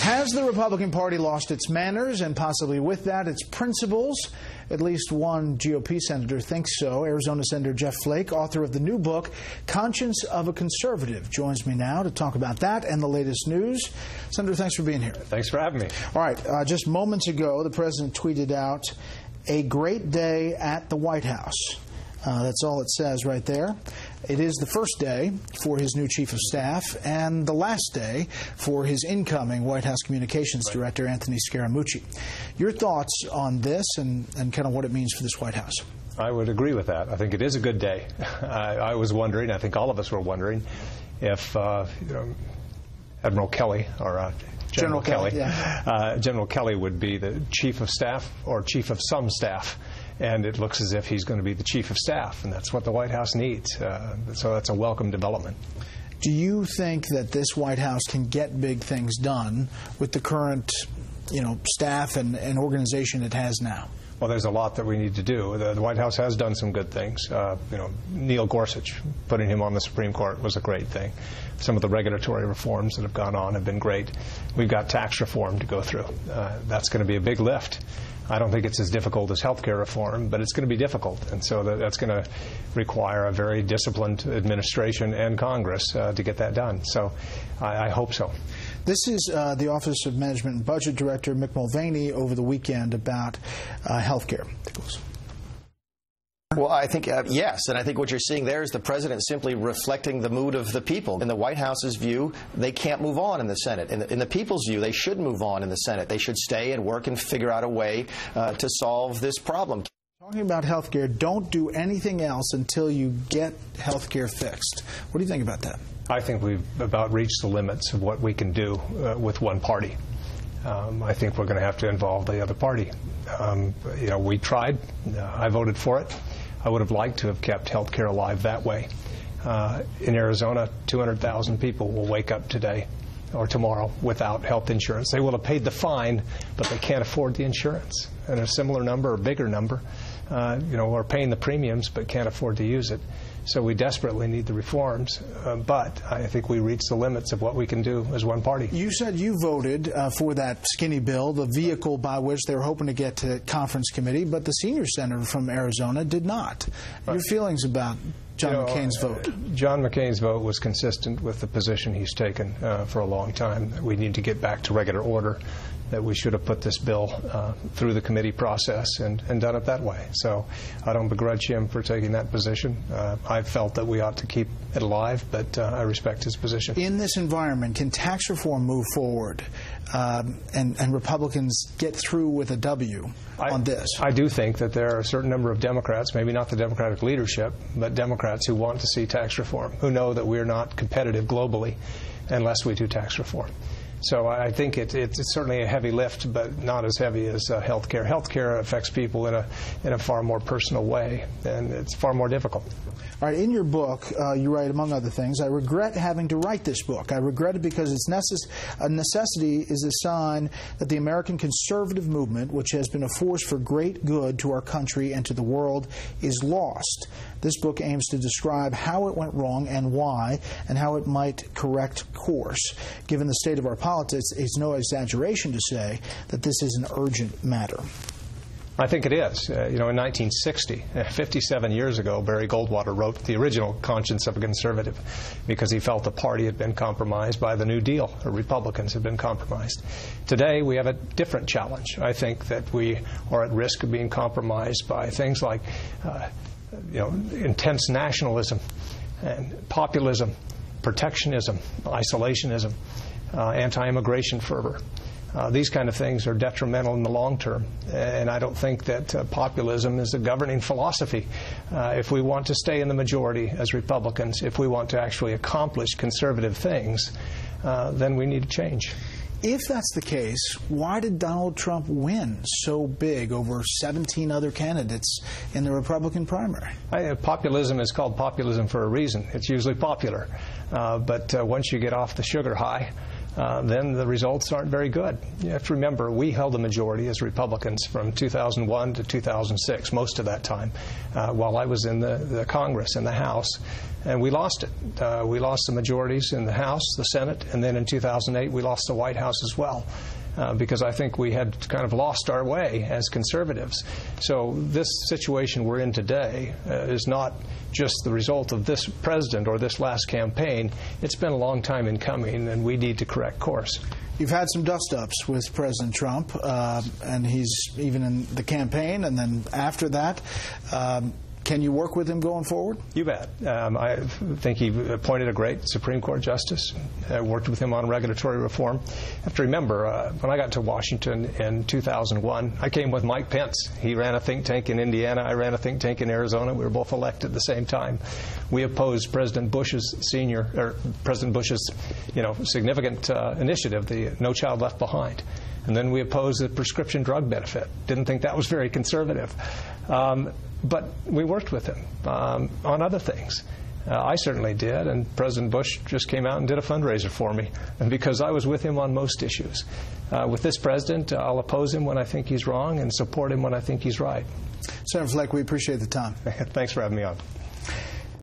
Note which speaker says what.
Speaker 1: Has the Republican Party lost its manners and possibly with that its principles? At least one GOP senator thinks so. Arizona Senator Jeff Flake, author of the new book, Conscience of a Conservative, joins me now to talk about that and the latest news. Senator, thanks for being here.
Speaker 2: Thanks for having me.
Speaker 1: All right. Just moments ago, the president tweeted out, "A great day at the White House." That's all it says right there. It is the first day for his new chief of staff and the last day for his incoming White House Communications Director, Anthony Scaramucci. Your thoughts on this and kind of what it means for this White House?
Speaker 2: I would agree with that. I think it is a good day. I was wondering, I think all of us were wondering, if Admiral Kelly or General Kelly, General Kelly would be the chief of staff or chief of some staff. And it looks as if he's going to be the chief of staff, and that's what the White House needs. So that's a welcome development.
Speaker 1: Do you think that this White House can get big things done with the current, staff and organization it has now?
Speaker 2: Well, there's a lot that we need to do. The White House has done some good things. Neil Gorsuch, putting him on the Supreme Court was a great thing. Some of the regulatory reforms that have gone on have been great. We've got tax reform to go through. That's going to be a big lift. I don't think it's as difficult as health care reform, but it's going to be difficult. And so that's going to require a very disciplined administration and Congress to get that done. So I hope so.
Speaker 1: This is the Office of Management and Budget Director Mick Mulvaney over the weekend about health care.
Speaker 3: Well, I think, yes, and I think what you're seeing there is the president simply reflecting the mood of the people. In the White House's view, they can't move on in the Senate. In the people's view, they should move on in the Senate. They should stay and work and figure out a way to solve this problem.
Speaker 1: Talking about health care, don't do anything else until you get health care fixed. What do you think about that?
Speaker 2: I think we've about reached the limits of what we can do with one party. I think we're going to have to involve the other party. We tried. I voted for it. I would have liked to have kept health care alive that way. In Arizona, 200,000 people will wake up today or tomorrow without health insurance. They will have paid the fine, but they can't afford the insurance. And a similar number, or bigger number, are paying the premiums but can't afford to use it. So we desperately need the reforms, but I think we reached the limits of what we can do as one party.
Speaker 1: You said you voted for that skinny bill, the vehicle by which they were hoping to get to conference committee, but the senior senator from Arizona did not. Your feelings about John McCain's vote?
Speaker 2: John McCain's vote was consistent with the position he's taken for a long time. We need to get back to regular order, that we should have put this bill through the committee process and done it that way. So I don't begrudge him for taking that position. I felt that we ought to keep it alive, but I respect his position.
Speaker 1: In this environment, can tax reform move forward and Republicans get through with a W on this?
Speaker 2: I do think that there are a certain number of Democrats, maybe not the Democratic leadership, but Democrats who want to see tax reform, who know that we're not competitive globally unless we do tax reform. So I think it's certainly a heavy lift, but not as heavy as health care. Health care affects people in a far more personal way, and it's far more difficult.
Speaker 1: All right, in your book, you write, among other things, "I regret having to write this book. I regret it because its a necessity is a sign that the American conservative movement, which has been a force for great good to our country and to the world, is lost. This book aims to describe how it went wrong and why, and how it might correct course. Given the state of our politics, it's no exaggeration to say that this is an urgent matter."
Speaker 2: I think it is. In 1960, 57 years ago, Barry Goldwater wrote the original Conscience of a Conservative because he felt the party had been compromised by the New Deal, or Republicans had been compromised. Today, we have a different challenge. I think that we are at risk of being compromised by things like intense nationalism and populism, protectionism, isolationism, anti-immigration fervor. These kind of things are detrimental in the long term, and I don't think that populism is a governing philosophy. If we want to stay in the majority as Republicans, if we want to actually accomplish conservative things, then we need to change.
Speaker 1: If that's the case, why did Donald Trump win so big over 17 other candidates in the Republican primary?
Speaker 2: Populism is called populism for a reason. It's usually popular. But once you get off the sugar high, then the results aren't very good. You have to remember, we held a majority as Republicans from 2001 to 2006, most of that time, while I was in the Congress, in the House, and we lost it. We lost the majorities in the House, the Senate, and then in 2008 we lost the White House as well. Because I think we had kind of lost our way as conservatives. So this situation we're in today is not just the result of this president or this last campaign. It's been a long time in coming, and we need to correct course.
Speaker 1: You've had some dust-ups with President Trump, and he's even in the campaign and then after that. Can you work with him going forward?
Speaker 2: You bet. I think he appointed a great Supreme Court justice. I worked with him on regulatory reform. You have to remember, when I got to Washington in 2001, I came with Mike Pence. He ran a think tank in Indiana. I ran a think tank in Arizona. We were both elected at the same time. We opposed President Bush's significant initiative, the No Child Left Behind. And then we opposed the prescription drug benefit. Didn't think that was very conservative. But we worked with him on other things. I certainly did, and President Bush just came out and did a fundraiser for me, and because I was with him on most issues. With this president, I'll oppose him when I think he's wrong and support him when I think he's right.
Speaker 1: Senator Flake, we appreciate the time.
Speaker 2: Thanks for having me on.